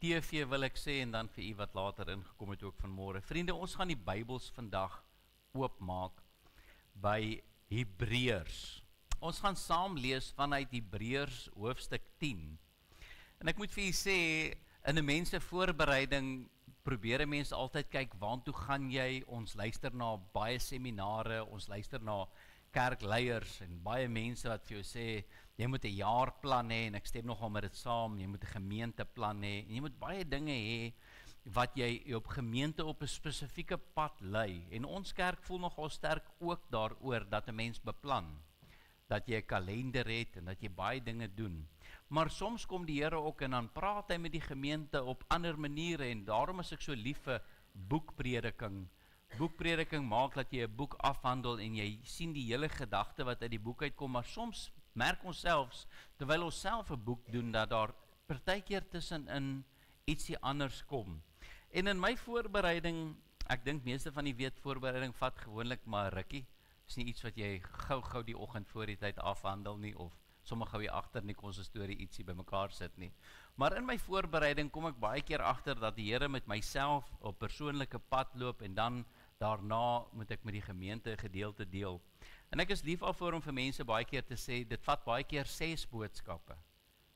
TV wil ek sê, en dan vir u wat later ingekom het ook vanmôre. Vriende, ons gaan die Bybels vandag oopmaak by Hebreërs. Ons gaan saam lees vanuit Hebreërs hoofstuk 10. En ek moet vir u sê, in 'n mens se voorbereiding probeer 'n mens altyd kyk, waartoe gaan jy? Ons luister na baie seminare, ons luister na kerkleiers en baie mense wat vir jou sê, jy moet 'n jaarplan hê, en ek stem nogal met dit saam, jy moet 'n gemeenteplan hê, en jy moet baie dinge hê, wat jy op gemeente op 'n spesifieke pad lei, en ons kerk voel nogal sterk ook daaroor, dat 'n mens beplan, dat jy 'n kalender het, en dat jy baie dinge doen, maar soms kom die Here ook, en dan praat hy met die gemeente op ander maniere, en daarom is ek so lief vir boekprediking. Boekprediking maak dat jy 'n boek afhandel en jy sien die hele gedagte wat uit die boek uitkom, maar soms merk ons selfs, terwyl ons self 'n boek doen, dat daar partykeer tussenin ietsie anders kom. En in my voorbereiding, ek dink meeste van die weet, voorbereiding vat gewoonlik maar rukkie. Is nie iets wat jy gou die oggend voor die tyd afhandel nie, of sommer gou hier agter in die konsistorie ietsie bymekaar sit nie. Maar in my voorbereiding kom ek baie keer agter dat die Here met myself op persoonlike pad loop, en dan daarna moet ek met die gemeente 'n gedeelte deel. En ek is lief daarvoor om vir mense baie keer te sê, dit vat baie keer 6 boodskappe,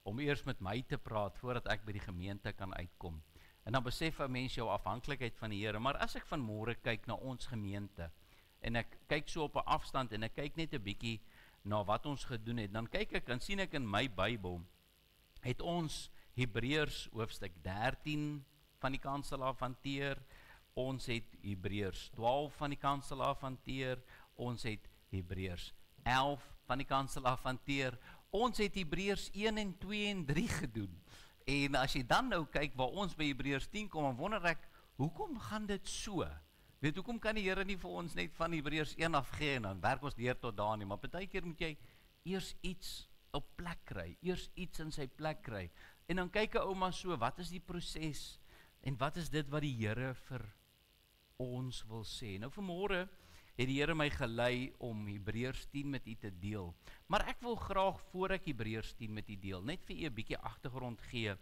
om eers met my te praat, voordat ek by die gemeente kan uitkom. En dan besef 'n mens jou afhanklikheid van die Here. Maar as ek vanmôre kyk na ons gemeente, en ek kyk so op 'n afstand, en ek kyk net 'n bietjie na wat ons gedoen het, dan sien ek in my Bybel, het ons Hebreërs hoofstuk 13 van die kansel af hanteer, ons het Hebreërs 12 van die kansel af hanteer, ons het Hebreërs 11 van die kansel af hanteer, ons het Hebreërs 1 en 2 en 3 gedoen. En as jy dan nou kyk waar ons by Hebreërs 10 kom, dan wonder ek, hoekom gaan dit so? Weet, hoekom kan die Here nie vir ons net van Hebreërs 1 af gee, en dan werk ons deur tot daar nie, maar partykeer moet jy eers iets op plek kry, eers iets in sy plek kry, en dan kyk 'n ouma so, wat is die proses, en wat is dit wat die Here vir ons wil sê? Nou vanmôre het die Here my gelei om Hebreërs 10 met u te deel, maar ek wil graag, voor ek Hebreërs 10 met u deel, net vir u 'n bietjie agtergrond gee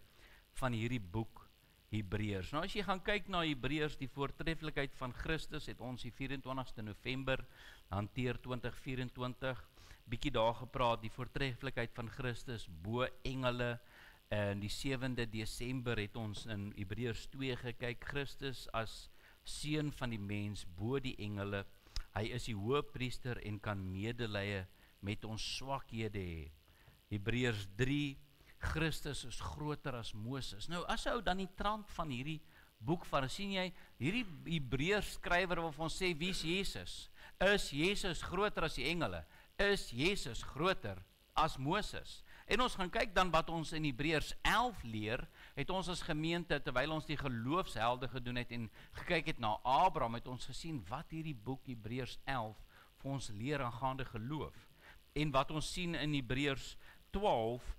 van hierdie boek Hebreërs. Nou as jy gaan kyk na Hebreërs, die voortreffelikheid van Christus, het ons die 24ste November hanteer 2024, bietjie daar gepraat, die voortreffelikheid van Christus bo engele, en die 7de Desember het ons in Hebreërs 2 gekyk, Christus as seun van die mens bo die engele, hy is die hoëpriester en kan medelee met ons swakhede hê. Hebreërs 3, Christus is groter as Moses. Nou as ou dan die trant van hierdie boek van, sien jy, hierdie Hebreërs skrywer wil vir ons sê, wie is Jesus? Is Jesus groter as die engele? Is Jesus groter as Moses? En ons gaan kyk dan wat ons in Hebreërs 11 leer, het ons as gemeente, terwyl ons die geloofshelde gedoen het, en gekyk het na Abraham, het ons gesien wat hierdie boek Hebreërs 11 vir ons leer aangaande geloof. En wat ons sien in Hebreërs 12,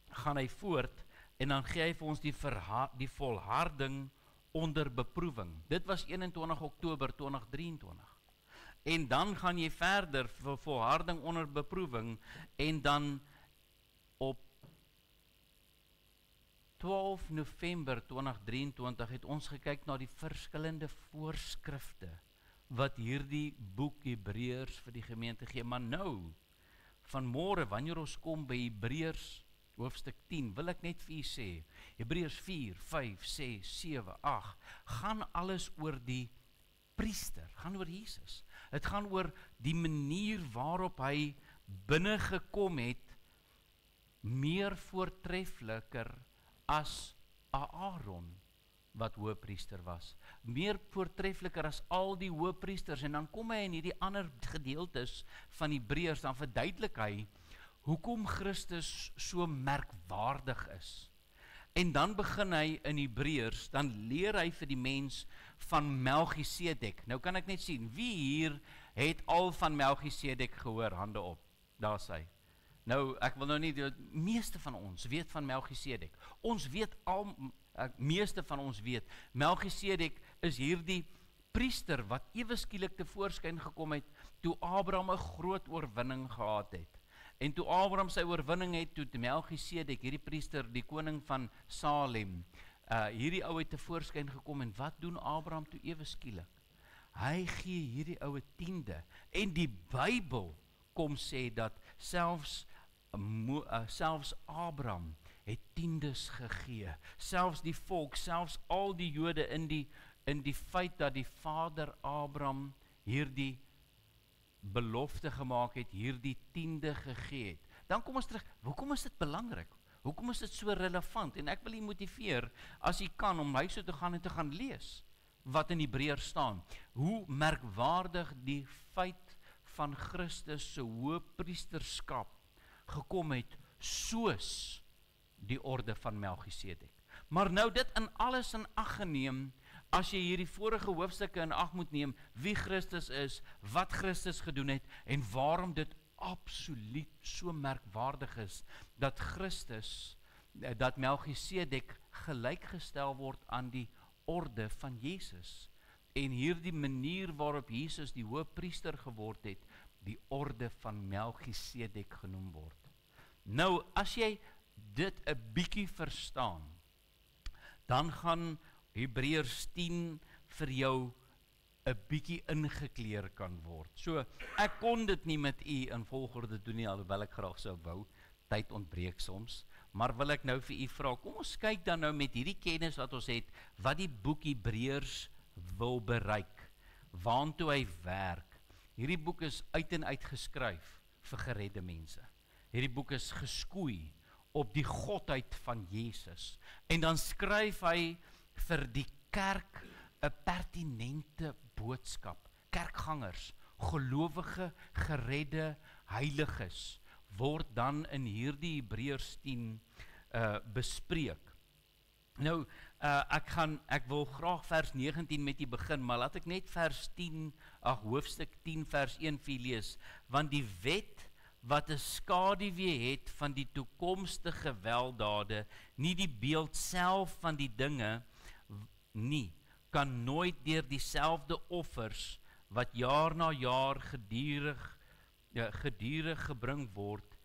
gaan hy voort, en dan gee hy vir ons die volharding onder beproewing. Dit was 21 Oktober 2023. En dan gaan jy verder vir volharding onder beproewing, en dan op 12 November 2023 het ons gekyk na die verskillende voorskrifte wat hierdie boek Hebreërs vir die gemeente gee. Maar nou, vanmôre, wanneer ons kom by Hebreërs hoofstuk 10, wil ek net vir u sê, Hebreërs 4, 5, 6, 7, 8, gaan alles oor die priester, gaan oor Jesus. Het gaan oor die manier waarop hy binne gekom het, meer voortreffeliker as Aaron, wat hoëpriester was. Meer voortreffeliker as al die hoëpriesters, en dan kom hy in hierdie ander gedeeltes van Hebreërs, dan verduidelik hy, hoekom Christus so merkwaardig is. En dan begin hy in Hebreërs, dan leer hy vir die mens van Melchisedek. Nou kan ek net sien, wie hier het al van Melchisedek gehoor, hande op, daar is hy. Nou, ek wil nou nie, die meeste van ons weet van Melchisedek. Ons weet meeste van ons weet, Melchisedek is hierdie priester wat ewe skielik tevoorskyn gekom het, toe Abraham 'n groot oorwinning gehad het. En toe Abraham sy oorwinning het, toe Melchisedek, hierdie priester, die koning van Salem, hierdie ou het tevoorskyn gekom en wat doen Abraham toe ewe skielik? Hy gee hierdie oue 10de en die Bybel kom sê dat selfs Abraham het 10des gegee, selfs die volk, selfs al die Jode in die feit dat die vader Abraham hierdie belofte gemaak het, hierdie 10de gegee het. Dan kom ons terug, hoekom is dit belangrik? Hoekom is dit so relevant? En ek wil u motiveer, as u kan, om huis toe te gaan en te gaan lees wat in Hebreërs staan. Hoe merkwaardig die feit van Christus se hoëpriesterskap gekom het, soos die orde van Melchisedek. Maar nou dit in alles in ag geneem, as jy hierdie vorige hoofstukke in ag moet neem, wie Christus is, wat Christus gedoen het, en waarom dit absoluut so merkwaardig is, dat Christus, dat Melchisedek gelykgestel word aan die orde van Jesus. En hierdie manier waarop Jesus die hoëpriester geword het, die orde van Melchisedek genoem word. Nou, as jy dit 'n bietjie verstaan, dan gaan Hebreërs 10 vir jou 'n bietjie ingekleer kan word. So, ek kon dit nie met u in volgorde doen nie, alhoewel ek graag sou wou, tyd ontbreek soms, maar wil ek nou vir u vra, kom ons kyk dan nou met hierdie kennis wat ons het, wat die boek Hebreërs wil bereik, waantoe hy werk. Hierdie boek is uit en uit geskryf vir geredde mense. Hierdie boek is geskoei op die godheid van Jesus. En dan skryf hy vir die kerk 'n pertinente boodskap. Kerkgangers, gelowige, geredde, heiliges, word dan in hierdie Hebreërs 10 bespreek. Nou, ek wil graag vers 19 met u begin, maar laat ek net hoofstuk 10 vers 1 vir lees, want die wet wat 'n skaduwee het van die toekomstige weldade, nie die beeld self van die dinge nie, kan nooit deur dieselfde offers wat jaar na jaar gedurig gebring word,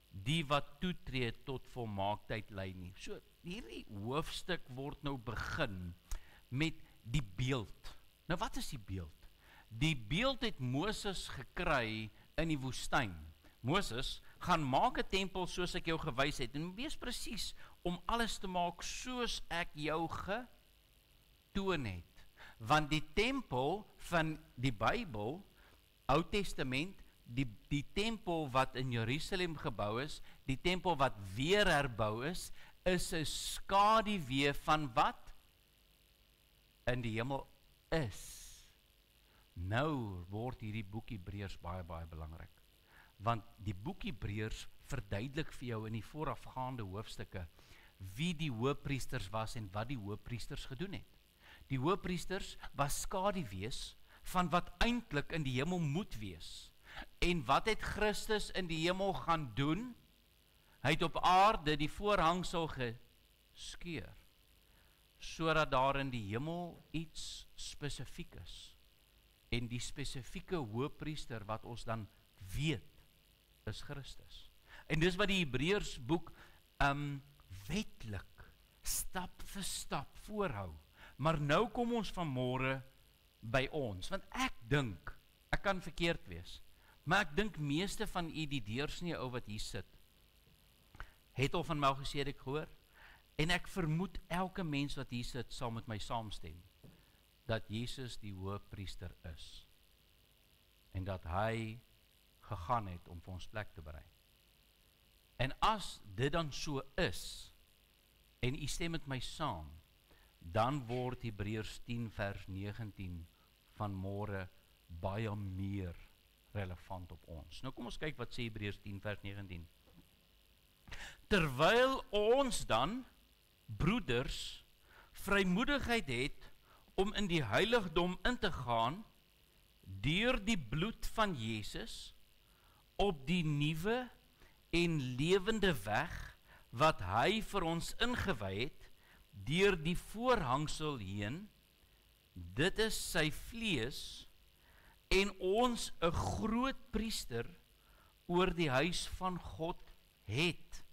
die wat toetree tot volmaaktheid lei nie. So, hierdie hoofstuk word nou begin met die beeld. Nou, wat is die beeld? Die beeld het Moses gekry in die woestyn. Moses, gaan maak 'n tempel soos ek jou gewys het, en wees presies om alles te maak soos ek jou getoon het. Want die tempel van die Bybel, Ou Testament, die tempel wat in Jerusalem gebou is, die tempel wat weer herbou is 'n skaduwee van wat in die hemel is. Nou word hierdie boek Hebreërs baie, baie belangrik. Want die boek Hebreërs verduidelik vir jou in die voorafgaande hoofstukke wie die hoëpriesters was en wat die hoëpriesters gedoen het. Die hoëpriesters was skaduwees van wat eintlik in die hemel moet wees. En wat het Christus in die hemel gaan doen? Hy het op aarde die voorhangsel geskeur, sodat daar in die hemel iets spesifiek is. En die spesifieke hoëpriester wat ons dan weet, is Christus. En dis wat die Hebreërs boek wetlik, stap vir stap voorhou. Maar nou kom ons vanmôre by ons, want ek dink, ek kan verkeerd wees, maar ek dink meeste van u, die deursnee ou wat hier sit, het al van Melchisedek gehoor, en ek vermoed elke mens wat hier sit, sal met my saamstem, dat Jesus die hoëpriester is, en dat hy gegaan het om vir ons plek te berei. En as dit dan so is, en u stem met my saam, dan word Hebreërs 10 vers 19 van môre baie meer relevant op ons. Nou kom ons kyk wat sê Hebreërs 10 vers 19. Terwyl ons dan, broeders, vrymoedigheid het om in die heiligdom in te gaan, deur die bloed van Jesus, op die nuwe en lewende weg, wat hy vir ons ingewy het, deur die voorhangsel heen, dit is sy vlees, en ons 'n groot priester oor die huis van God het.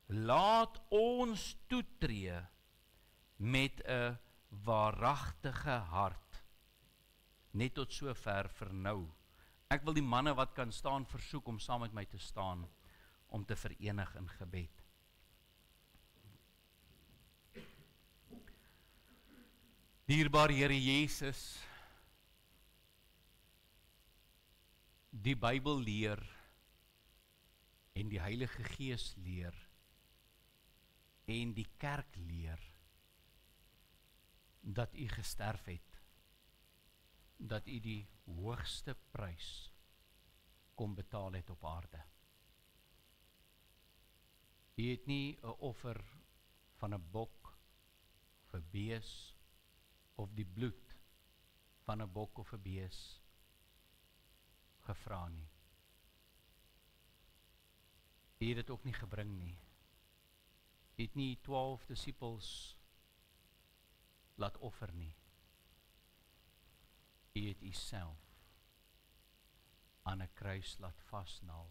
Laat ons toetree met 'n waaragtige hart, net tot sover vir nou. Ek wil die manne wat kan staan versoek om saam met my te staan, om te verenig in gebed. Dierbare Here Jesus, die Bybel leer en die Heilige Gees leer en die kerk leer dat U gesterf het, dat U die hoogste prys kom betaal het op aarde. U het nie 'n offer van 'n bok of 'n bees of die bloed van 'n bok of 'n bees gevra nie. U het dit ook nie gebring nie. U het nie 12 disippels laat offer nie. U het U self aan 'n kruis laat vasnaal.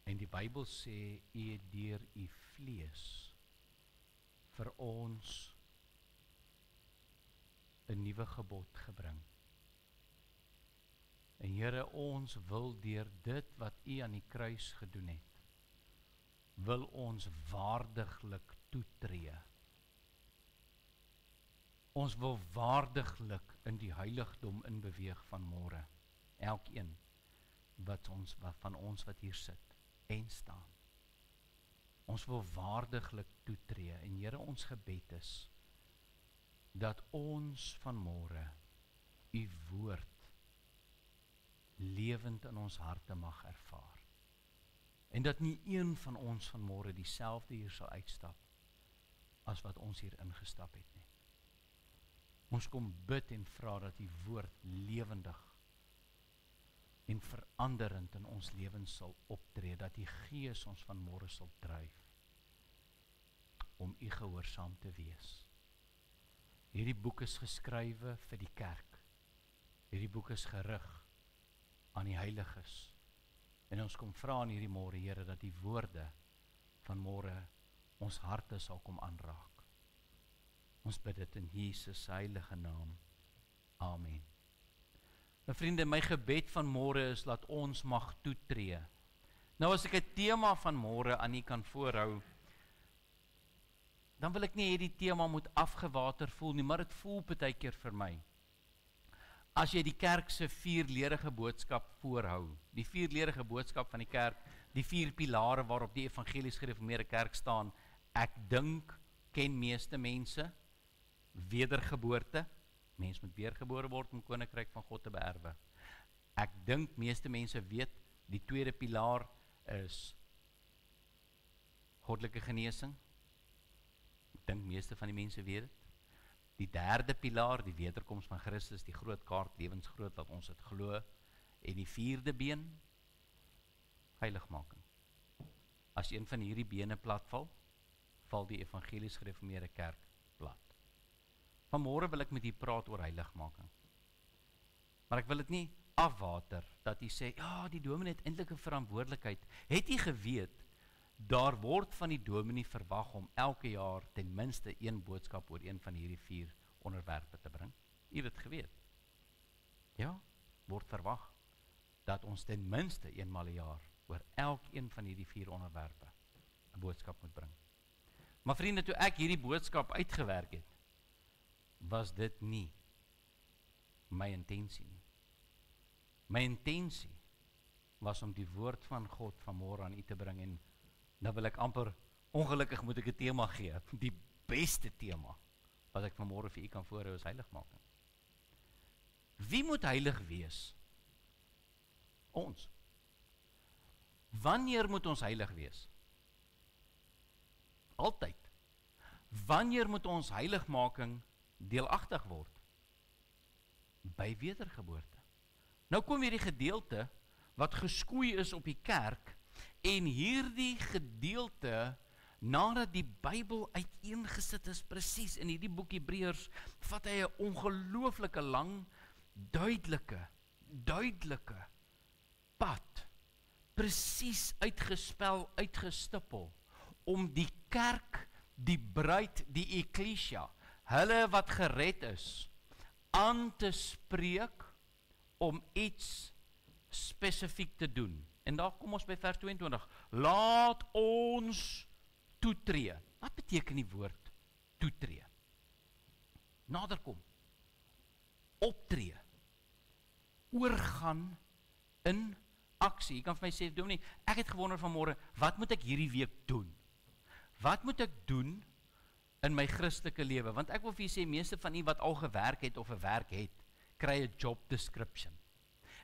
En die Bybel sê U het deur U vlees vir ons 'n nuwe gebod gebring. En Here, ons wil deur dit wat U aan die kruis gedoen het, wil ons waardiglik toetree. Ons wil waardiglik in die heiligdom inbeweeg van môre. Elkeen van ons wat hier sit en staan. Ons wil waardiglik toetree. En Here, ons gebed is dat ons van môre U woord lewend in ons harte mag ervaar. En dat nie een van ons van môre dieselfde hier sal uitstap as wat ons hier ingestap het nie. Ons kom bid en vra dat die woord lewendig en veranderend in ons lewens sal optree, dat die Gees ons van môre sal dryf om U gehoorsaam te wees. Hierdie boek is geskrywe vir die kerk. Hierdie boek is gerig aan die heiliges. En ons kom vra in hierdie môre, Here, dat die woorde van môre ons harte sal kom aanraak. Ons bid dit in Jesus se heilige naam. Amen. Nou vriende, my gebed van môre is dat ons mag toetree. Nou as ek 'n tema van môre aan U kan voorhou, dan wil ek nie hê die tema moet afgewater voel nie, maar dit voel partykeer vir my. As jy die kerk se 4-ledige boodskap voorhou, die 4-ledige boodskap van die kerk, die 4 pilare waarop die evangelies gereformeerde kerk staan, ek dink, ken meeste mense, wedergeboorte, mens moet weergebore word om koninkryk van God te beerwe. Ek dink meeste mense weet, die 2de pilaar is goddelike genesing. Ek dink meeste van die mense weet dit. Die 3de pilaar, die wederkoms van Christus, die groot kaart, lewensgroot, dat ons het glo. En die 4de been, heiligmaking. As een van hierdie bene plat val, val die evangelies gereformeerde kerk plat. Vanmôre wil ek met u praat oor heiligmaking. Maar ek wil dit nie afwater, dat u sê, ja, die dominee het eintlik 'n verantwoordelikheid. Het u geweet, daar word van die dominee verwag om elke jaar ten minste 1 boodskap oor een van hierdie 4 onderwerpe te bring? U het dit geweet? Ja, word verwag dat ons ten minste eenmal 'n jaar oor elkeen van hierdie 4 onderwerpe 'n boodskap moet bring. Maar vriende, toe ek hierdie boodskap uitgewerk het, was dit nie my intensie nie. My intensie was om die woord van God vanmôre aan u te bring, en nou wil ek amper, ongelukkig moet ek 'n tema gee, die beste tema wat ek vanmôre vir u kan voorhou is heiligmaking. Wie moet heilig wees? Ons. Wanneer moet ons heilig wees? Altyd. Wanneer moet ons heiligmaking deelagtig word? By wedergeboorte. Nou kom hierdie gedeelte wat geskoei is op die kerk, en hierdie gedeelte, nadat die Bybel uiteengesit is presies in hierdie boek Hebreërs, vat hy 'n ongelooflike lang, duidelike pad, presies uitgespel, uitgestippel, om die kerk die bruid, die ekklesia, hulle wat gered is, aan te spreek om iets spesifiek te doen. En daar kom ons by vers 22. Laat ons toetree. Wat beteken die woord toetree? Naderkom. Optree. Oorgaan in aksie. Jy kan vir my sê, Dominee, ek het gewonder vanmôre, wat moet ek hierdie week doen? Wat moet ek doen in my Christelike lewe? Want ek wil vir julle sê, meeste van u wat al gewerk het of 'n werk het, kry 'n job description.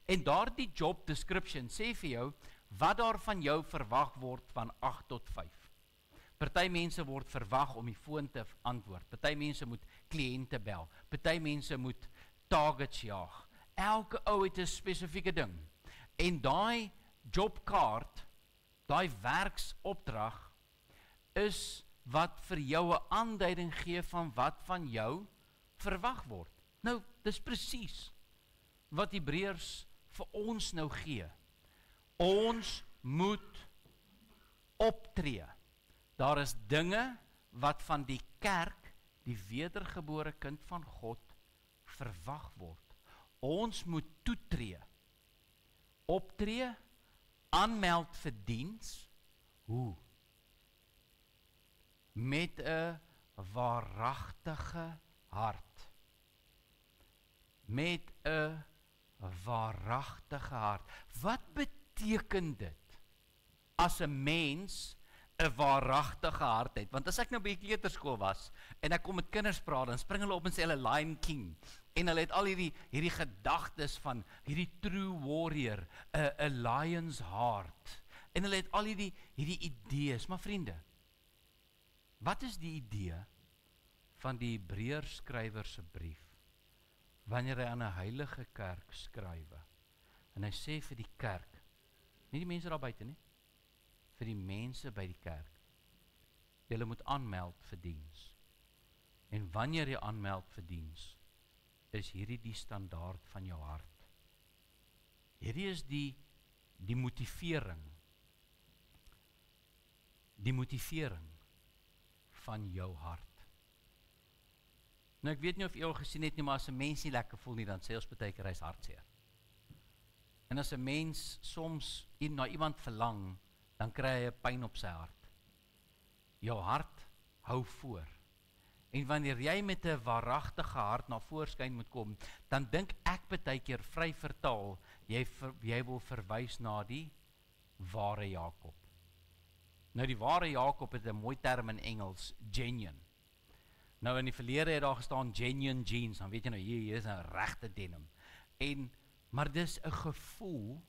En daardie job description sê vir jou, wat daar van jou verwag word van 8 tot 5. Party mense word verwag om die foon te antwoord. Party mense moet kliënte bel. Party mense moet targets jaag. Elke ou het 'n spesifieke ding. En daai jobkaart, daai werksopdrag, is wat vir jou 'n aanduiding gee van wat van jou verwag word. Nou, dis presies wat Hebreërs vir ons nou gee. Ons moet optree. Daar is dinge wat van die kerk, die wedergebore kind van God, verwag word. Ons moet toetree. Optree, aanmeld vir diens. Hoe? Met 'n waaragtige hart. Met 'n waaragtige hart. Wat beteken dit as 'n mens 'n waaragtige hart het? Want as ek nou by die kleuterskool was en ek kom met kinders praat, dan spring hulle op en sê hulle Lion King. En hulle het al hierdie gedagtes van hierdie true warrior, 'n lion's heart. En hulle het al hierdie idees, maar vriende, wat is die idee van die Hebreërs skrywer se brief? Wanneer hy aan 'n heilige kerk skrywe, en hy sê vir die kerk, nie die mense daar buite nie, vir die mense by die kerk, julle moet aanmeld vir diens. En wanneer jy aanmeld vir diens, is hierdie die standaard van jou hart. Hierdie is die motivering. Die motivering van jou hart. Nou ek weet nie of jy al gesien het nie, maar as 'n mens nie lekker voel nie, dan sê ons baie keer hy's hartseer. En as 'n mens soms na iemand verlang, dan kry hy 'n pyn op sy hart. Jou hart hou voor. En wanneer jy met 'n waaragtige hart na voorskyn moet kom, dan dink ek baie keer vry vertaal, jy wil verwys na die ware Jakob. Nou die ware Jakob het 'n mooi term in Engels, genuine. Nou in die verlede het daar gestaan genuine jeans, dan weet jy nou hier is 'n regte denim. Maar dis 'n gevoel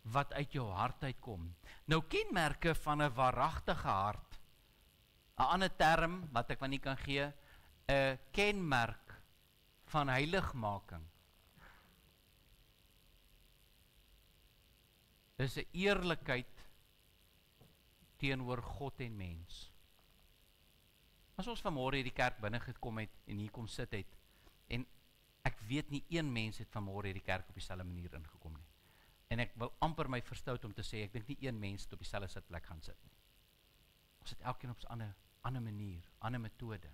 wat uit jou hart uitkom. Nou kenmerke van 'n waaragtige hart. 'n ander term wat ek van nie kan gee, 'n kenmerk van heiligmaking. Dis 'n eerlikheid teenoor God en mens. As ons vanmôre hierdie kerk binne gekom het en hier kom sit het, en ek weet nie een mens het vanmôre hierdie kerk op dieselfde manier ingekom nie. En ek wil amper my verstout om te sê, ek dink nie een mens het op dieselfde sitplek gaan sit nie. Ons het elkeen op 'n ander manier, ander metode.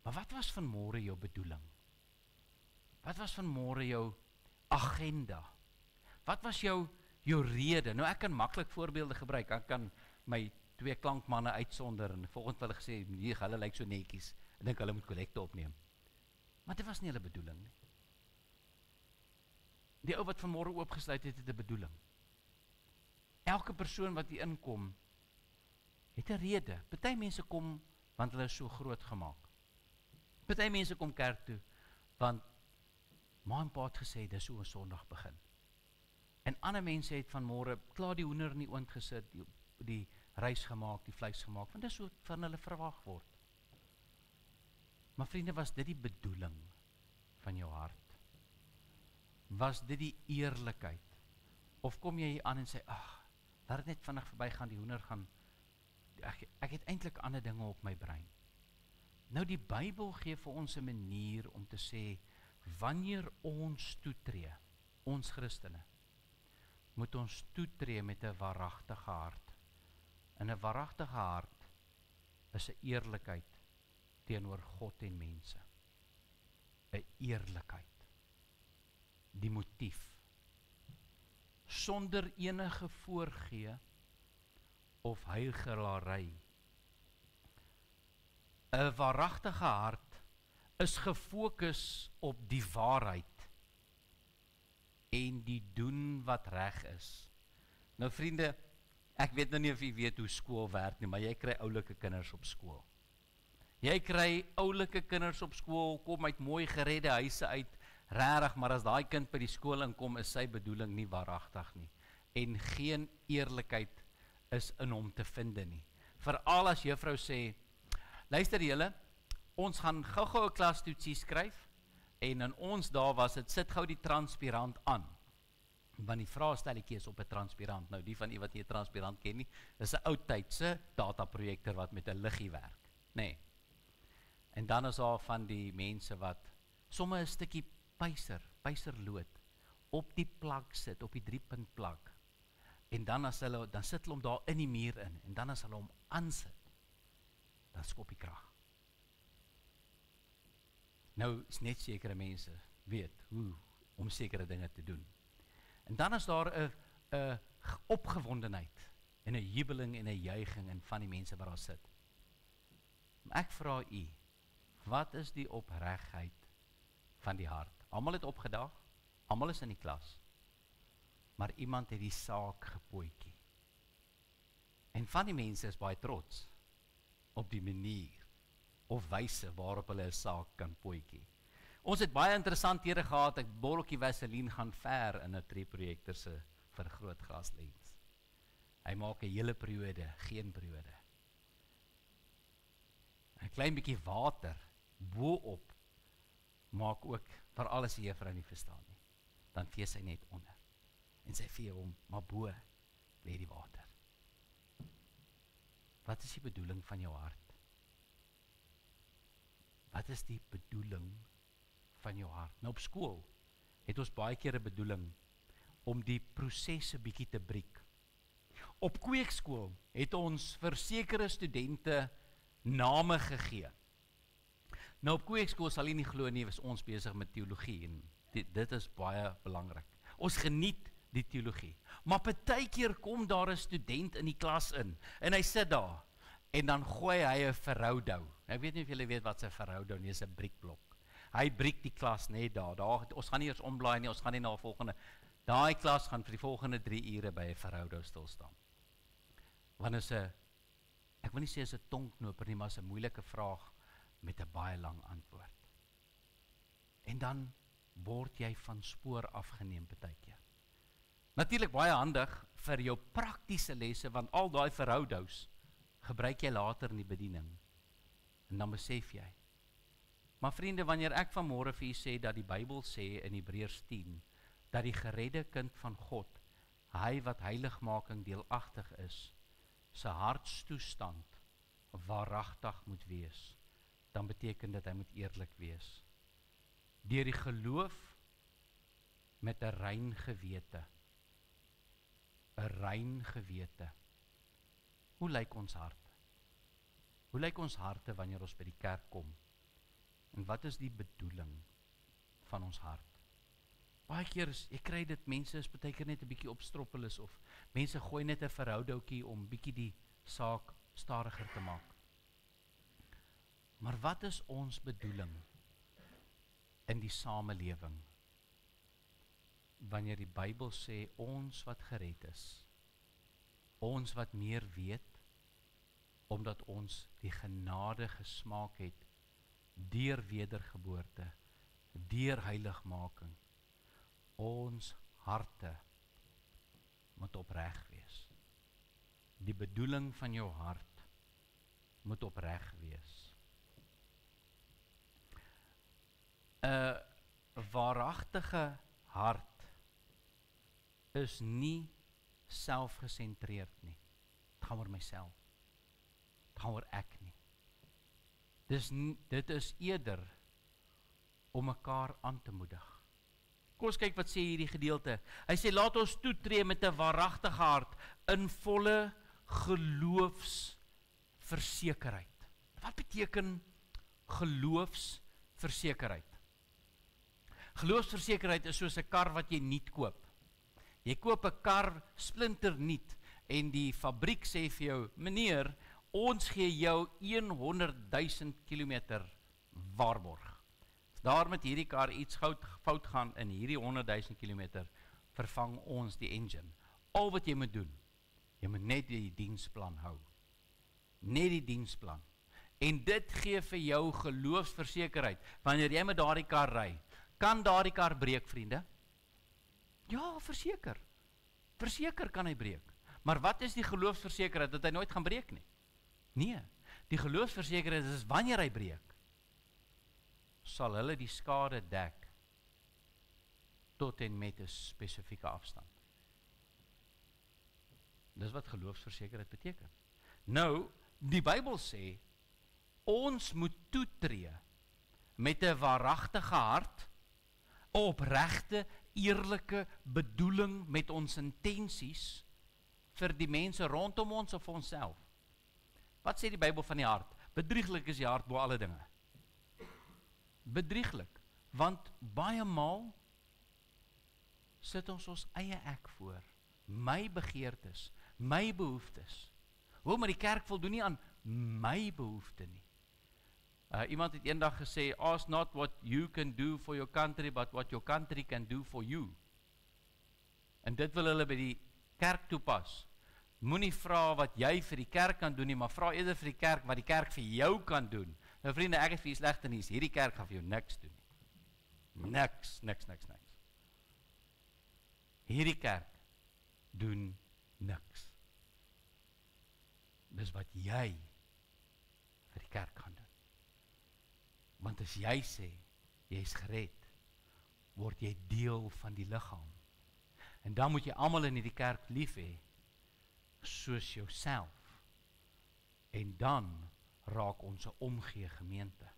Maar wat was vanmôre jou bedoeling? Wat was vanmôre jou agenda? Wat was jou rede? Nou ek kan maklik voorbeelde gebruik. Ek kan my 2 klankmanne uitsonder en volgens hulle gesê, nee, hulle lyk so netjies. Ek dink hulle moet kollekte opneem. Maar dit was nie hulle bedoeling nie. Die ou wat vanmôre oopgesluit het 'n bedoeling. Elke persoon wat hier inkom, het 'n rede. Party mense kom want hulle is so groot gemaak. Party mense kom kerk toe want ma en pa het gesê dis hoe 'n Sondag begin. En ander mense het vanmôre klaar die hoender in die oond gesit, die rys gemaak, die vleis gemaak, want dis hoe van hulle verwag word. Maar vriende, was dit die bedoeling van jou hart? Was dit die eerlikheid? Of kom jy hier aan en sê, ag, laat dit net vinnig verbygaan, die hoender gaan, ek het eintlik ander dinge op my brein. Nou die Bybel gee vir ons 'n manier om te sê, wanneer ons toetree, ons Christene, moet ons toetree met 'n waaragtige hart. En 'n waaragtige hart is 'n eerlikheid teenoor God en mense. 'n Eerlikheid. Die motief. Sonder enige voorgee of huigelary. 'n Waaragtige hart is gefokus op die waarheid en die doen wat reg is. Nou vriende, ek weet nou nie of jy weet hoe skool werk nie, maar jy kry oulike kinders op skool. Jy kry oulike kinders op skool, kom uit mooi geredde huise uit, regtig, maar as daai kind by die skool inkom, is sy bedoeling nie waaragtig nie. En geen eerlikheid is in hom te vind nie. Veral as juffrou sê, luister julle, ons gaan gou-gou 'n klastoetsie skryf, en in ons daar was dit, sit gou die transpirant aan. Want die vraestelletjie is op 'n transpirant. Nou die van u wat nie 'n transpirant ken nie, is 'n ou tydse dataprojektor wat met 'n liggie werk, nê. Nee. En dan is daar van die mense wat somme 'n stukkie pyserlood op die plak sit, op die 3-punt plak. En dan sit hulle hom daar in die muur in, en dan as hulle hom aansit, dan skop die krag. Nou is net sekere mense weet hoe om sekere dinge te doen. En dan is daar 'n opgewondenheid en 'n jubeling en 'n juiging in van die mense wat daar sit. Maar ek vra u, wat is die opregheid van die hart? Almal het opgedaag, almal is in die klas, maar iemand het die saak gepootjie. En van die mense is baie trots op die manier of wyse waarop hulle 'n saak kan pootjie. Ons het baie interessanthede gehad, ek botteltjie Vaseline gaan ver in 'n 3-projektor se vergrootglaslens. Hy maak 'n hele periode, geen periode. 'n Klein bietjie water bo-op maak ook, vir alles die juffrou nie verstaan nie. Dan vee sy net onder. En sy vee hom, maar bo lê die water. Wat is die bedoeling van jou hart? Wat is die bedoeling van jou hart? Nou op skool het ons baie keer 'n bedoeling om die prosesse bietjie te breek. Op kweekskool het ons vir sekere studente name gegee. Nou op kweekskool sal jy nie glo nie, was ons besig met teologie en dit is baie belangrik. Ons geniet die teologie. Maar partykeer kom daar 'n student in die klas in en hy sit daar en dan gooi hy 'n verhoudou. Ek weet nie of julle weet wat 'n verhoudou nie, is 'n briekblok. Hy breek die klas net daar. Ons gaan nie eers omblaai nie, ons gaan nie na 'n volgende. Daai klas gaan vir die volgende 3 ure by 'n verhoudou stil staan. Want is 'n, ek wil nie sê is 'n tongknoper nie, maar is 'n moeilike vraag met 'n baie lang antwoord. En dan word jy van spoor afgeneem partykeer. Natuurlik baie handig vir jou praktiese lesse, want al daai verhoudous gebruik jy later in die bediening. En dan besef jy. Maar vriende, wanneer ek vanmôre vir u sê dat die Bybel sê in Hebreërs 10 dat die geredde kind van God, hy wat heiligmaking deelagtig is, sy hartstoestand waaragtig moet wees, dan beteken dit hy moet eerlik wees. Deur die geloof met 'n rein gewete. 'n rein gewete. Hoe lyk ons harte? Hoe lyk ons harte wanneer ons by die kerk kom? En wat is die bedoeling van ons hart? Baie keer ek kry dit, mense is baie keer net 'n bietjie opstroppel of mense gooi net 'n verhoudoukie om bietjie die saak stadiger te maak. Maar wat is ons bedoeling in die samelewing? Wanneer die Bybel sê, ons wat gered is, ons wat meer weet, omdat ons die genade gesmaak het, deur wedergeboorte, deur heiligmaking, ons harte moet opreg wees. Die bedoeling van jou hart moet opreg wees. 'n waaragtige hart is nie selfgesentreerd nie. Het gaan oor myself. Het gaan oor ek nie. Dit is eerder om mekaar aan te moedig. Kom ons kyk wat sê hierdie gedeelte. Hy sê laat ons toetree met 'n waaragtige hart in volle geloofsversekerheid. Wat beteken geloofsversekerheid. Geloofsversekerheid is soos 'n kar wat jy nuut koop. Jy koop 'n kar splinter nuut en die fabriek sê vir jou, meneer, ons gee jou 100.000 kilometer waarborg. Daar met hierdie kar iets fout gaan in hierdie 100.000 kilometer, vervang ons die engine. Al wat jy moet doen, jy moet net die diensplan hou. Net die diensplan. En dit gee vir jou geloofsversekerheid. Wanneer jy met daardie kar ry, kan daardie kar breek, vriende? Ja, verseker. Verseker kan hy breek. Maar wat is die geloofsversekerheid? Dat hy nooit gaan breek nie? Nee, die geloofsversekerheid is wanneer hy breek, sal hulle die skade dek tot en met 'n spesifieke afstand. Dis wat geloofsversekerheid beteken. Nou, die Bybel sê, ons moet toetree met 'n waaragtige hart, 'n opregte, eerlike bedoeling met ons intensies vir die mense rondom ons of onsself. Wat sê die Bybel van die hart? Bedrieglik is die hart bo alle dinge. Bedrieglik, want baie maal sit ons eie ek voor, my begeertes, my behoeftes. Maar die kerk voldoen nie aan my behoefte nie. Iemand het eendag gesê, ask not what you can do for your country, but what your country can do for you. En dit wil hulle by die kerk toepas. Moenie vra wat jy vir die kerk kan doen nie, maar vra eerder vir die kerk wat die kerk vir jou kan doen. Nou vriende, ek het vir julle slegte nuus, hierdie kerk gaan vir jou niks doen nie. Niks. Hierdie kerk doen niks. Dis wat jy vir die kerk gaan doen. Want as jy sê, jy is gered, word jy deel van die liggaam. En dan moet jy almal in hierdie kerk lief hê, soos jouself. En dan raak ons 'n omgee gemeente,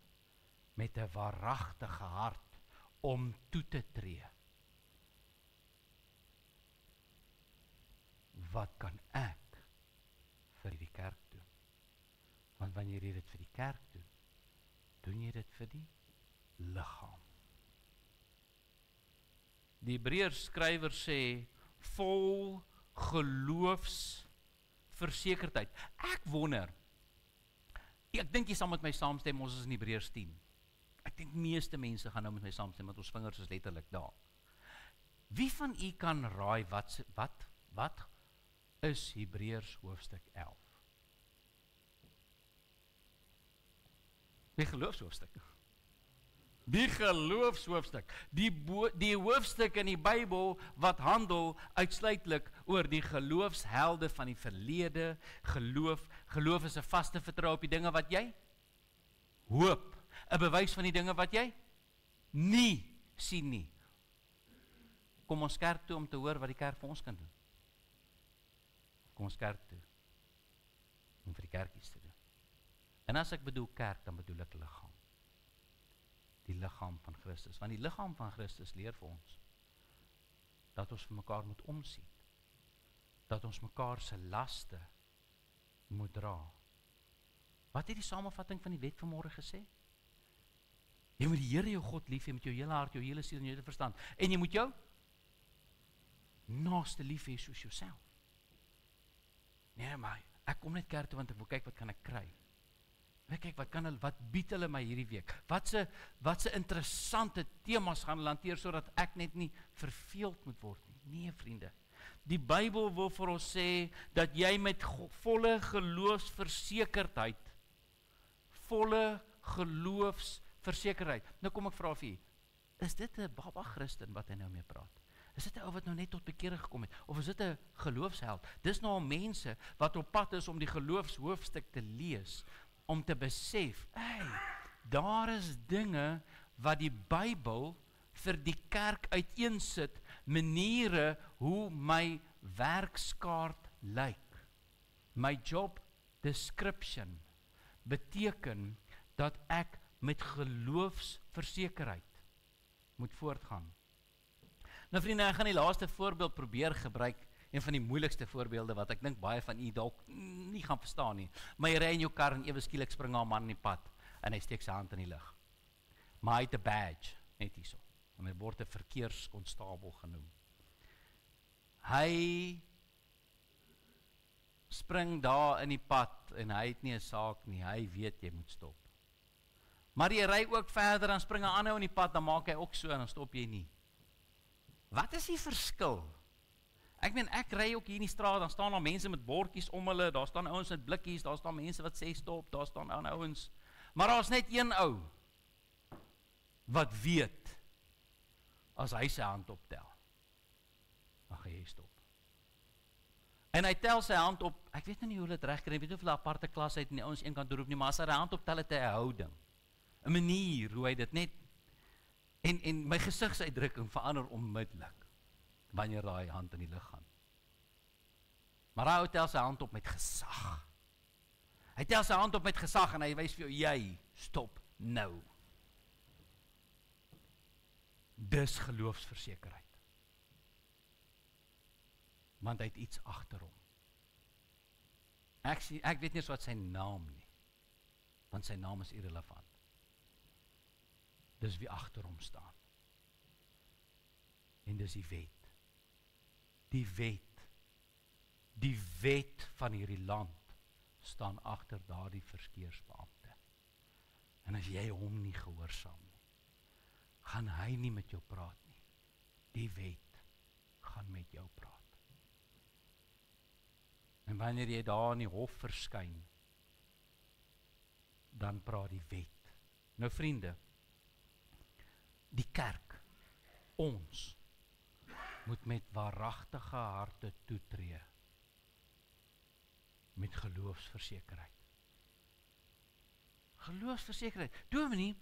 met 'n waaragtige hart, om toe te tree. Wat kan ek vir die kerk doen? Want wanneer jy dit vir die kerk doen, doen jy dit vir die liggaam. Die Hebreërs skrywer sê, vol geloofsversekerdheid. Ek wonder, ek dink jy sal met my saamstem, ons is in Hebreërs 10. Ek dink meeste mense gaan nou met my saamstem, want ons vingers is letterlik daar. Wie van u kan raai, wat is Hebreërs hoofstuk 11? Die geloofshoofstuk. Die geloofshoofstuk. Die hoofstuk in die Bybel wat handel uitsluitlik oor die geloofshelde van die verlede. Geloof is 'n vaste vertrou op die dinge wat jy hoop. 'n Bewys van die dinge wat jy nie sien nie. Kom ons kerk toe om te hoor wat die kerk vir ons kan doen. Kom ons kerk toe om vir die kerk iets te doen. En as ek bedoel kerk, dan bedoel ek liggaam. Die liggaam van Christus. Want die liggaam van Christus leer vir ons dat ons vir mekaar moet omsien. Dat ons mekaar se laste moet dra. Wat het die samevatting van die wet vanmôre gesê? Jy moet die Here jou God lief hê met jou hele hart, jou hele siel en jou hele verstand. En jy moet jou naaste lief hê soos jouself. Nee, maar ek kom net kerk toe want ek wil kyk wat kan ek kry. Kyk, wat bied hulle my hierdie week? Wat se interessante temas gaan hulle hanteer, sodat ek net nie verveeld moet word nie. Nee, vriende. Die Bybel wil vir ons sê, dat jy met volle geloofsversekerheid. Nou kom ek vra vir u, is dit 'n baba Christen wat hy nou mee praat? Is dit 'n ou wat nou net tot bekering gekom het? Of is dit 'n geloofsheld? Dis nou mense wat op pad is om die geloofshoofstuk te lees, om te besef, daar is dinge wat die Bybel vir die kerk uiteensit, maniere hoe my werkskaart lyk. My job description beteken dat ek met geloofsversekerheid moet voortgaan. Nou vriende, ek gaan die laaste voorbeeld probeer gebruik, een van die moeilikste voorbeelde wat ek dink baie van u dalk nie gaan verstaan nie. Maar jy ry in jou kar en ewe skielik spring 'n man in die pad. en hy steek sy hand in die lug. Maar hy het 'n badge, net hierso. En hy word 'n verkeerskonstabel genoem. Hy spring daar in die pad en hy het nie 'n saak nie, hy weet jy moet stop. Maar jy ry ook verder, dan spring 'n ander ou in die pad, dan maak hy ook so en dan stop jy nie. Wat is die verskil? Ek ry ook hier in die straat, dan staan daar mense met bordjies om hulle, daar staan ouens met blikkies, daar staan mense wat sê stop, daar staan ander ouens. Maar daar's net een ou wat weet, as hy sy hand optel, dan gaan jy stop. En hy tel sy hand op, ek weet nie hoe hulle dit reg kry, ek weet nie of hulle 'n aparte klas uit en die ouens een kant roep nie, maar as hy die hand optel het hy 'n houding, 'n manier hoe hy dit net, en my gesigsuitdrukking verander onmiddellik, wanneer daai hand in die lug gaan. Maar hy tel sy hand op met gesag. Hy tel sy hand op met gesag en hy wys vir jou, jy, stop nou. Dis geloofsversekerheid. Want hy het iets agter hom. Ek weet nie eens wat sy naam nie, want sy naam is irrelevant. Dis wie agter hom staan. En dis die wet. Die wet van hierdie land staan agter daardie verkeersbeampte. En as jy hom nie gehoorsaam nie, gaan hy nie met jou praat nie. Die wet gaan met jou praat. En wanneer jy daar in die hof verskyn, dan praat die wet. Nou vriende, die kerk, ons, moet met waaragtige harte toetree, met geloofsversekerheid. Geloofsversekerheid. Dominee,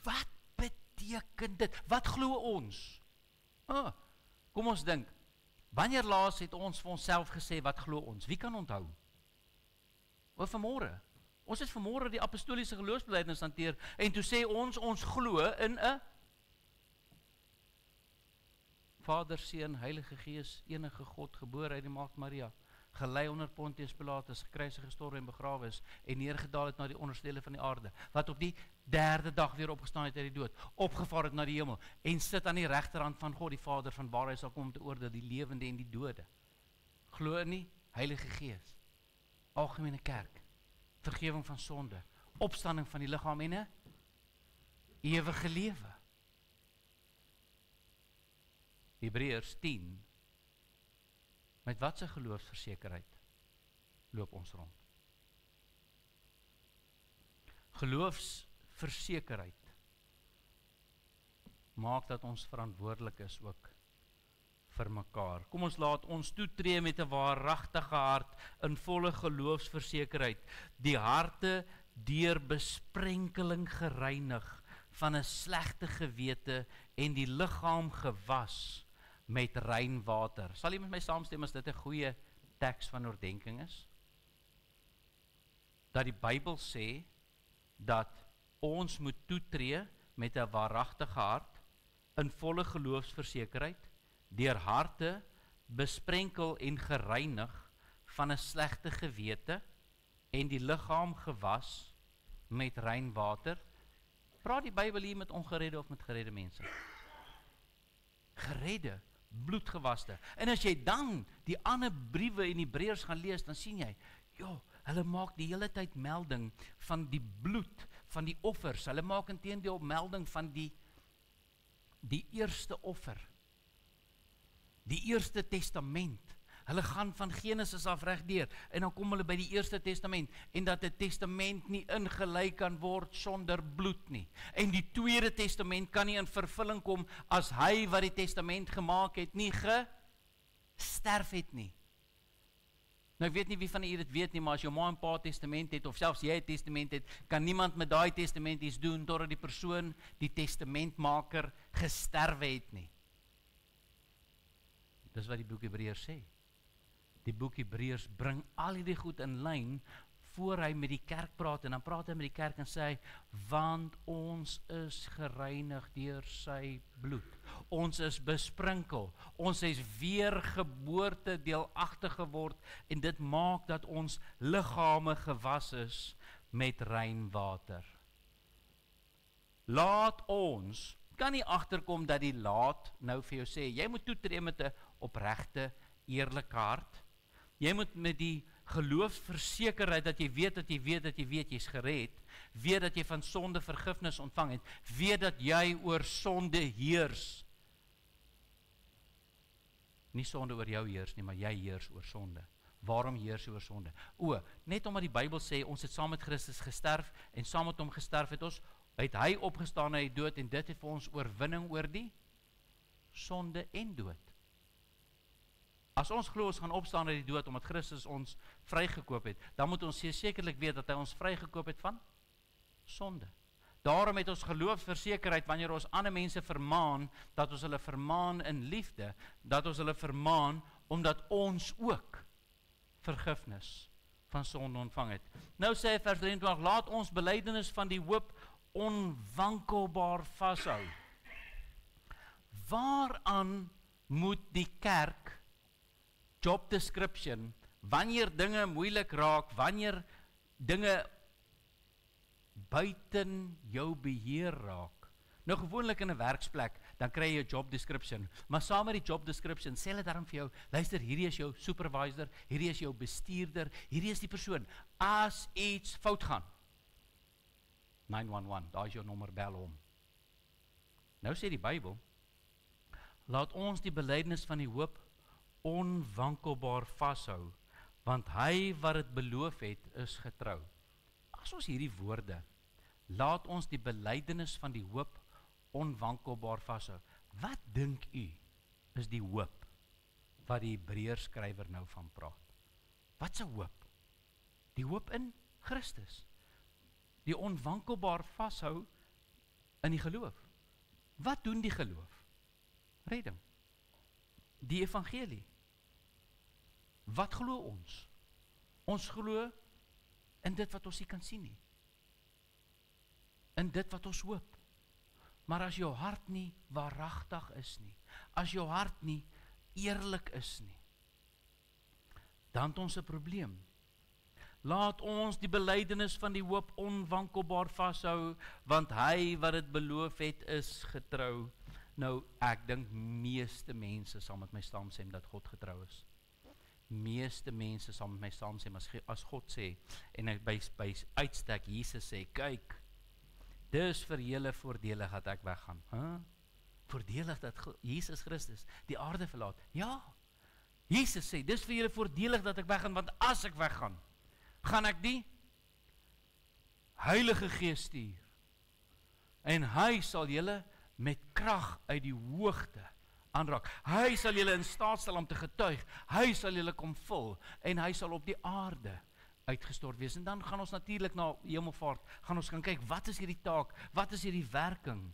wat beteken dit? Wat glo ons? Kom ons dink, wanneer laas het ons vir onsself gesê, wat glo ons? Wie kan onthou? Vanmôre. Ons het vanmôre die apostoliese geloofsbelijdenis hanteer, en toe sê ons glo in 'n Vader, Seun, Heilige Gees, enige God, gebore uit die Maagd Maria, gelei onder Pontius Pilatus, gekruisig, gestorwe en begrawe is, en neergedaal het na die onderste dele van die aarde, wat op die 3de dag weer opgestaan het uit die dood, opgevaar het na die hemel, en sit aan die regterhand van God die Vader, van waar hy sal kom om te oordeel die lewende en die dode. Glo in die Heilige Gees, algemene kerk, vergewing van sonde, opstanding van die liggaam en 'n ewige lewe. Hebreërs 10, met wat se geloofsversekerheid loop ons rond? Geloofsversekerheid maak dat ons verantwoordelik is ook vir mekaar. Kom ons laat ons toetree met 'n waaragtige hart in volle geloofsversekerheid, die harte deur besprenkeling gereinig van 'n slegte gewete en die liggaam gewas met rein water. Sal jy met my saamstem as dit 'n goeie teks van oordeenking is? Dat die Bybel sê dat ons moet toetree met 'n waaragtige hart in volle geloofsversekerheid, deur harte besprenkel en gereinig van 'n slegte gewete en die liggaam gewas met rein water. Praat die Bybel hier met ongeredde of met geredde mense? Geredde, bloedgewaste. En as jy dan die ander briewe en Hebreërs gaan lees, dan sien jy, hulle maak die hele tyd melding van die bloed, van die offers. Hulle maak inteendeel melding van die eerste offer. Die Eerste Testament. Hulle gaan van Genesis af regdeur, en dan kom hulle by die Eerste Testament, en dat 'n testament nie ingelei kan word sonder bloed nie. En die Tweede Testament kan nie in vervulling kom as hy wat die testament gemaak het nie gesterf het nie. Nou ek weet nie wie van julle dit weet nie, maar as jou ma en pa testament het, of selfs jy 'n testament het, kan niemand met daai testament iets doen totdat die persoon, die testamentmaker, gesterwe het nie. Dis wat die boek Hebreërs sê. Die boek Hebreërs bring al hierdie goed in lyn voor hy met die kerk praat, en dan praat hy met die kerk en sê hy, want ons is gereinig deur sy bloed. Ons is besprinkel, ons is weergeboorte deelagtig geword, en dit maak dat ons liggame gewas is met rein water. Laat ons, kan nie agterkom dat die laat nou vir jou sê, jy moet toetree met 'n opregte, eerlike hart. Jy moet met die geloofsversekerheid dat jy weet jy's gered, weet dat jy van sonde vergifnis ontvang het, weet dat jy oor sonde heers. Nie sonde oor jou heers nie, maar jy heers oor sonde. Waarom heers jy oor sonde? Net omdat die Bybel sê, ons het saam met Christus gesterf, en saam met hom gesterf het hy opgestaan uit die dood, en dit het vir ons oorwinning oor die sonde en dood. As ons glo ons gaan opstaan uit die dood, omdat Christus ons vrygekoop het, dan moet ons sekerlik weet dat hy ons vrygekoop het van sonde. Daarom het ons geloofsversekerheid, wanneer ons ander mense vermaan, dat ons hulle vermaan in liefde, dat ons hulle vermaan, omdat ons ook vergifnis van sonde ontvang het. Nou sê vers 23, laat ons belydenis van die hoop onwankelbaar vashou. Waaraan moet die kerk job description, wanneer dinge moeilik raak, wanneer dinge buiten jou beheer raak. Nou gewoonlik in 'n werksplek, dan kry jy 'n job description, maar saam met die job description, sê hulle daarom vir jou, luister, hierdie is jou supervisor, hierdie is jou bestuurder, hierdie is die persoon, as iets fout gaan, 911, daar is jou nommer, bel hom. Nou sê die Bybel, laat ons die belydenis van die hoop onwankelbaar vashou, want hy wat het beloof het, is getrou. As ons hierdie woorde, laat ons die belydenis van die hoop onwankelbaar vashou. Wat dink u is die hoop wat die Hebreërskrywer nou van praat? Wat 'n hoop? Die hoop in Christus. Die onwankelbaar vashou in die geloof. Wat doen die geloof? Redding. Die evangelie. Wat glo ons? Ons glo in dit wat ons nie kan sien nie. In dit wat ons hoop. Maar as jou hart nie waaragtig is nie, as jou hart nie eerlik is nie, dan het ons 'n probleem. Laat ons die belydenis van die hoop onwankelbaar vashou, want hy wat dit beloof het, is getrou. Nou, ek dink meeste mense sal met my saamstem dat God getrou is. Meeste mense sal met my saamstem as God sê, en hy by uitstek Jesus sê, kyk, dis vir julle voordelig dat ek weggaan. Voordelig dat Jesus Christus die aarde verlaat. Ja, Jesus sê, dis vir julle voordelig dat ek weggaan, want as ek weggaan, gaan ek die Heilige Gees stuur. En hy sal julle met krag uit die hoogte aanraak. Hy sal julle in staat stel om te getuig. Hy sal julle kom vul en hy sal op die aarde uitgestort wees. En dan gaan ons natuurlik na hemelvaart, gaan ons gaan kyk, wat is hierdie taak? Wat is hierdie werking?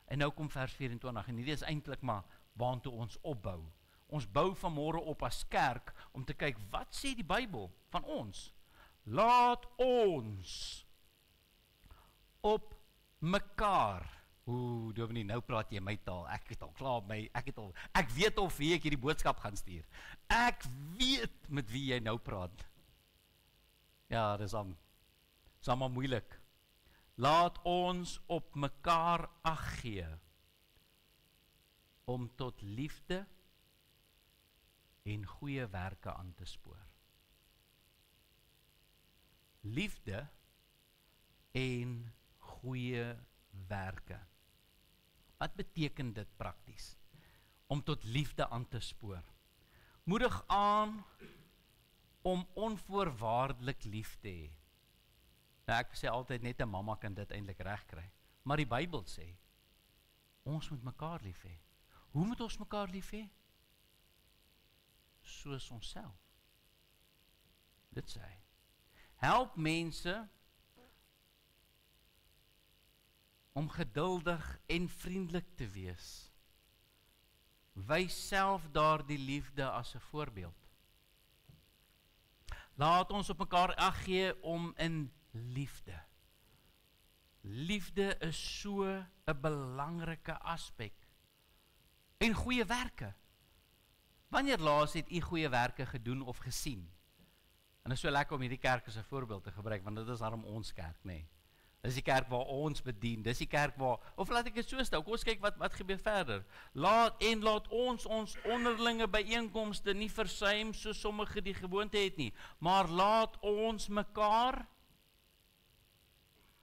En nou kom vers 24 en hierdie is eintlik maar waartoe ons opbou. Ons bou vanmôre op as kerk om te kyk, wat sê die Bybel van ons? Laat ons op mekaar. Dominee, nou praat jy my taal. Ek het al klaar ek weet of wie ek hierdie boodskap gaan stuur. Ek weet met wie jy nou praat. Ja, dis allemaal moeilik. Laat ons op mekaar ag gee om tot liefde en goeie werke aan te spoor. Liefde en goeie werke. Wat beteken dit prakties? Om tot liefde aan te spoor. Moedig aan om onvoorwaardelik lief te hê. Nou, ek sê altyd net 'n mamma kan dit eintlik reg kry. Maar die Bybel sê, ons moet mekaar lief hê. Hoe moet ons mekaar lief hê? Soos onsself. Dit sê hy. Help mense om geduldig en vriendelik te wees. Wys self daardie liefde as 'n voorbeeld. Laat ons op mekaar ag gee om in liefde. Liefde is so 'n belangrike aspek. En goeie werke. Wanneer laas het u goeie werke gedoen of gesien? En dit is so lekker om hierdie kerk as 'n voorbeeld te gebruik, want dit is daarom ons kerk, nê. Dis die kerk waar ons bedien, dis die kerk waar, of laat ek dit so stel, kom ons kyk wat gebeur verder. Laat ons onderlinge byeenkomste nie versuim, so sommige die gewoonte het nie, maar laat ons mekaar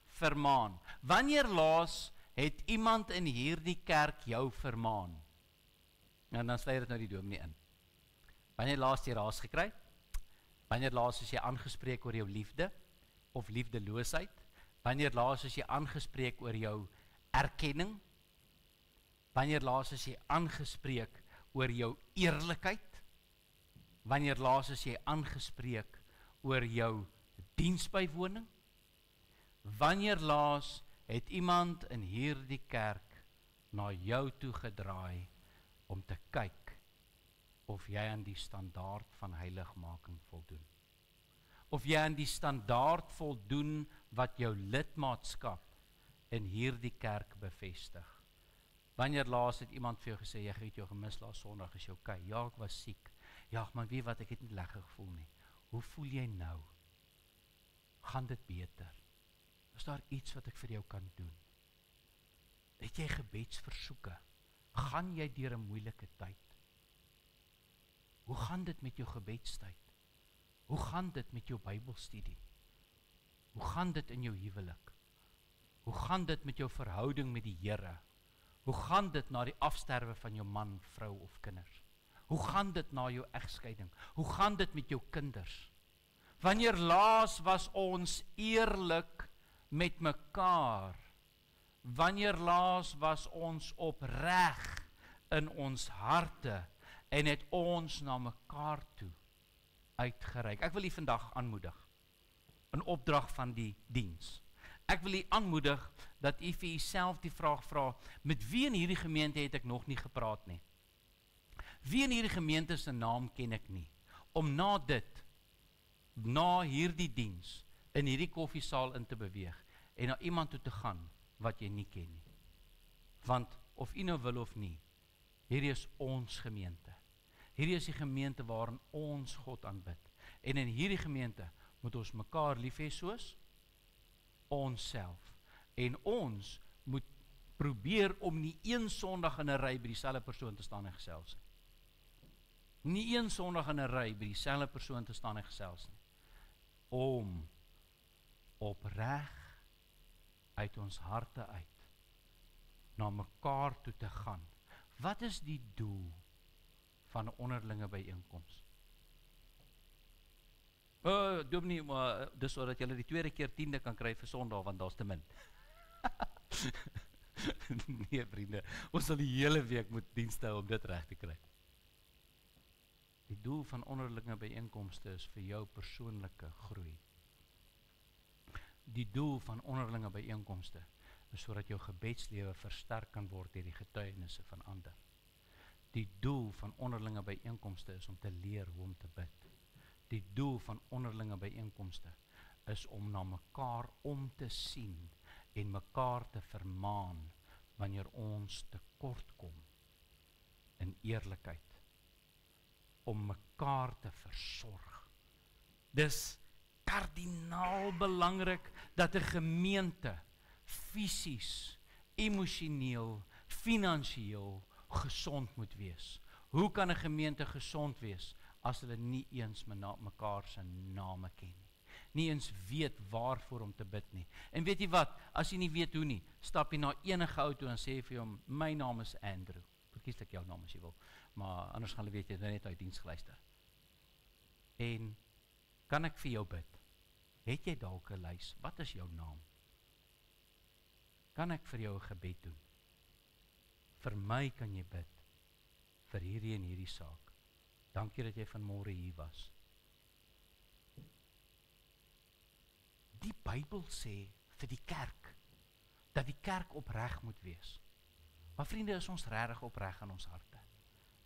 vermaan. Wanneer laas het iemand in hierdie kerk jou vermaan? En dan sluit dit nou die dominee in. Wanneer laas jy raas gekry? Wanneer laas is jy aangespreek oor jou liefde of liefdeloosheid? Wanneer laas is jy aangespreek oor jou erkenning? Wanneer laas is jy aangespreek oor jou eerlikheid? Wanneer laas is jy aangespreek oor jou diensbywoning? Wanneer laas het iemand in hierdie kerk na jou toe gedraai om te kyk of jy aan die standaard van heiligmaking voldoen? Of jy aan die standaard voldoen wat jou lidmaatskap in hierdie kerk bevestig? Wanneer laas het iemand vir jou gesê, jy het jou gemis laas Sondag, is jy okay? Ja, ek was siek. Ja, maar weet wat, ek het nie lekker gevoel nie. Hoe voel jy nou? Gaan dit beter? Is daar iets wat ek vir jou kan doen? Het jy gebedsversoeke? Gaan jy deur 'n moeilike tyd? Hoe gaan dit met jou gebedstyd? Hoe gaan dit met jou Bybelstudie? Hoe gaan dit in jou huwelik? Hoe gaan dit met jou verhouding met die Here? Hoe gaan dit na die afsterwe van jou man, vrou of kinders? Hoe gaan dit na jou egskeiding? Hoe gaan dit met jou kinders? Wanneer laas was ons eerlik met mekaar? Wanneer laas was ons opreg in ons harte en het ons na mekaar toe uitgereik? Ek wil u vandag aanmoedig, 'n opdrag van die diens. Ek wil u aanmoedig dat u vir uself die vraag vra, met wie in hierdie gemeente het ek nog nie gepraat nie? Wie in hierdie gemeente se naam ken ek nie? Om na dit, na hierdie diens, in hierdie koffiesaal in te beweeg en na iemand toe te gaan wat jy nie ken nie. Want of u nou wil of nie, hierdie is ons gemeente. Hierdie is die gemeente waarin ons God aanbid. En in hierdie gemeente moet ons mekaar lief hê soos onsself. En ons moet probeer om nie een Sondag in 'n ry by dieselfde persoon te staan en gesels nie. Nie een Sondag in 'n ry by dieselfde persoon te staan en gesels nie. Om opreg uit ons harte uit na mekaar toe te gaan. Wat is die doel van 'n onderlinge byeenkoms? Dominee, maar dis sodat jy die tweede keer 10de kan kry vir Sondag, want daar's te min. Nee, vriende, ons sal die hele week moet dienste hou om dit reg te kry. Die doel van onderlinge byeenkomste is vir jou persoonlike groei. Die doel van onderlinge byeenkomste is sodat jou gebedslewe versterk kan word deur die getuienisse van ander. Die doel van onderlinge byeenkomste is om te leer hoe om te bid. Die doel van onderlinge byeenkomste is om na mekaar om te sien en mekaar te vermaan wanneer ons tekort kom in eerlikheid. Om mekaar te versorg. Dis kardinaal belangrik dat 'n gemeente fisies, emosioneel, finansiëel gesond moet wees. Hoe kan 'n gemeente gesond wees as hulle nie eens mekaar se name ken nie? Nie eens weet waarvoor om te bid nie. En weet jy wat, as jy nie weet hoe nie, stap jy na enige ou toe en sê vir hom, my naam is Andrew. Verkieslik jou naam as jy wil, maar anders gaan hulle weet jy net uit diens geluister. En kan ek vir jou bid? Het jy dalk 'n lys? Wat is jou naam? Kan ek vir jou 'n gebed doen? Vir my kan jy bid, vir hierdie en hierdie saak. Dankie dat jy vanmôre hier was. Die Bybel sê vir die kerk, dat die kerk opreg moet wees. Maar vriende, is ons regtig opreg in ons harte?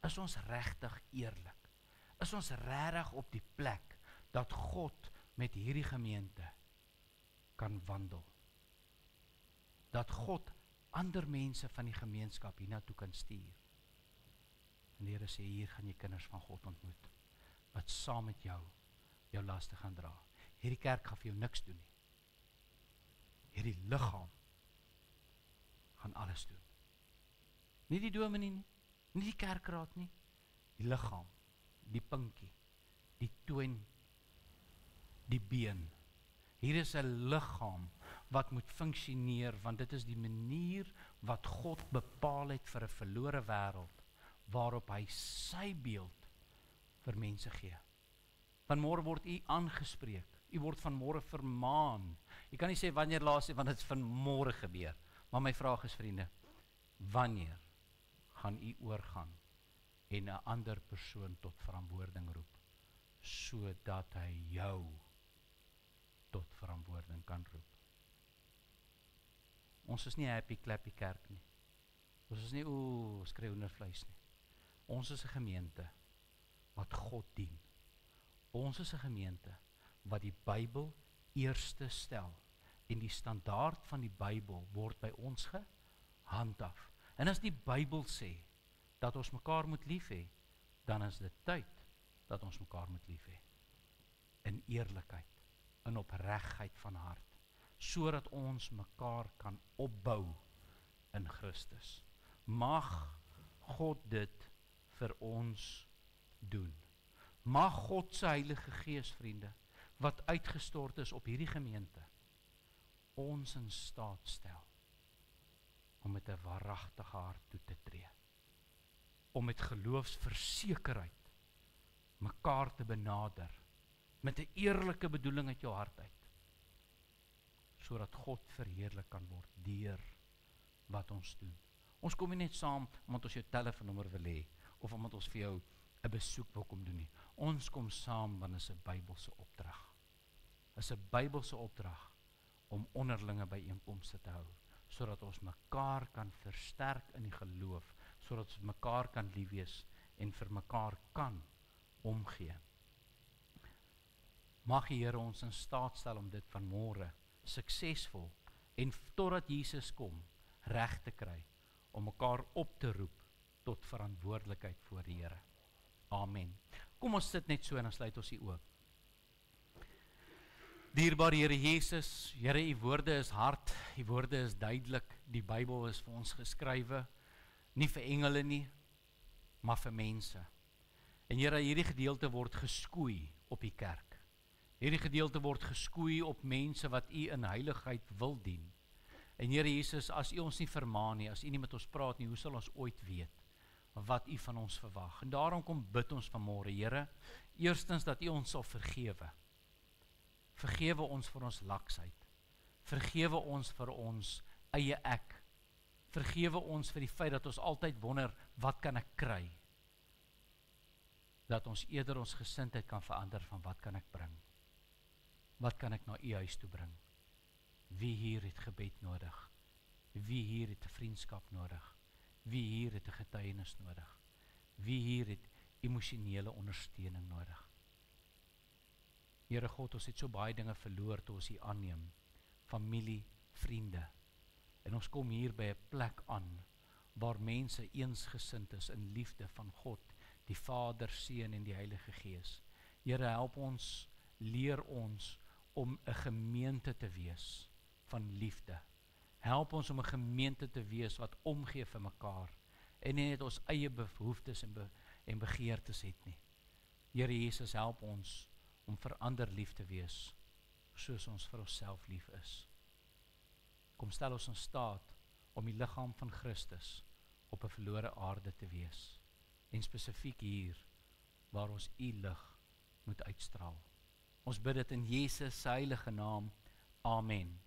Is ons regtig eerlik? Is ons regtig op die plek dat God met hierdie gemeente kan wandel? Dat God ander mense van die gemeenskap hiernatoe kan stuur? En die Here sê, hier gaan jy kinders van God ontmoet, wat saam met jou laste gaan dra. Hierdie kerk gaan vir jou niks doen nie. hierdie liggaam gaan alles doen. Nie die dominee nie, nie die kerkraad nie, die liggaam, die pinkie, die toon, die been. Hier is 'n liggaam wat moet funksioneer, want dit is die manier wat God bepaal het vir 'n verlore wêreld, waarop hy sy beeld vir mense gee. Vanmôre word u aangespreek, u word vanmôre vermaan. Jy kan nie sê wanneer laas, want dit is vanmôre gebeur. Maar my vraag is, vriende, wanneer gaan u oorgaan en 'n ander persoon tot verantwoording roep, sodat hy jou tot verantwoording kan roep? Ons is nie 'n happy clappy kerk nie. Ons is nie skreeuende vleis nie. Ons is 'n gemeente wat God dien. Ons is 'n gemeente wat die Bybel eerste stel, en die standaard van die Bybel word by ons gehandhaaf. En as die Bybel sê dat ons mekaar moet lief hê, dan is dit tyd dat ons mekaar moet lief hê. In eerlikheid, in opregtheid van hart, sodat ons mekaar kan opbou in Christus. Mag God dit vir ons doen. Mag God se Heilige Gees, vriende, wat uitgestort is op hierdie gemeente, ons in staat stel om met 'n waaragtige hart toe te tree, om met geloofsversekerheid mekaar te benader, met 'n eerlike bedoeling uit jou hart uit, sodat God verheerlik kan word deur wat ons doen. Ons kom nie net saam omdat ons jou telefoonnommer wil hê, of omdat ons vir jou 'n besoek wil kom doen nie. Ons kom saam want dit is 'n Bybelse opdrag. Dit is 'n Bybelse opdrag om onderlinge byeenkomste te hou, sodat ons mekaar kan versterk in die geloof, sodat ons mekaar kan lief wees en vir mekaar kan omgee. Mag die Here ons in staat stel om dit vanmôre suksesvol en totdat Jesus kom reg te kry, om mekaar op te roep tot verantwoordelikheid voor die Here. Amen. Kom ons sit net so en dan sluit ons die oë. Dierbare Here Jesus, Here, u woorde is hard, u woorde is duidelik, die Bybel is vir ons geskrywe, nie vir engele nie, maar vir mense. En Here, hierdie gedeelte word geskoei op die kerk. Hierdie gedeelte word geskoei op mense wat u in heiligheid wil dien. En Here Jesus, as u ons nie vermaan nie, as u nie met ons praat nie, hoe sal ons ooit weet wat u van ons verwag? En daarom kom bid ons vanmôre, Here, eerstens dat u ons sal vergewe. Vergewe ons vir ons laksheid. Vergewe ons vir ons eie ek. Vergewe ons vir die feit dat ons altyd wonder, wat kan ek kry? Dat ons eerder ons gesindheid kan verander van wat kan ek bring? Wat kan ek na u huis toe bring? Wie hier het gebed nodig? Wie hier het 'n vriendskap nodig? Wie hier het 'n getuienis nodig? Wie hier het emosionele ondersteuning nodig? Here God, ons het so baie dinge verloor toe ons hier aanneem. Familie, vriende. En ons kom hier by 'n plek aan waar mense eensgesind is in liefde van God, die Vader, Seun en die Heilige Gees. Here, help ons, leer ons om 'n gemeente te wees van liefde. Help ons om 'n gemeente te wees wat omgee vir mekaar en nie net ons eie behoeftes en begeertes het nie. Here Jesus, help ons om vir ander lief te wees, soos ons vir onsself lief is. Kom stel ons in staat om die liggaam van Christus op 'n verlore aarde te wees, en spesifiek hier, waar ons u lig moet uitstraal. Ons bid dit in Jesus se heilige naam. Amen.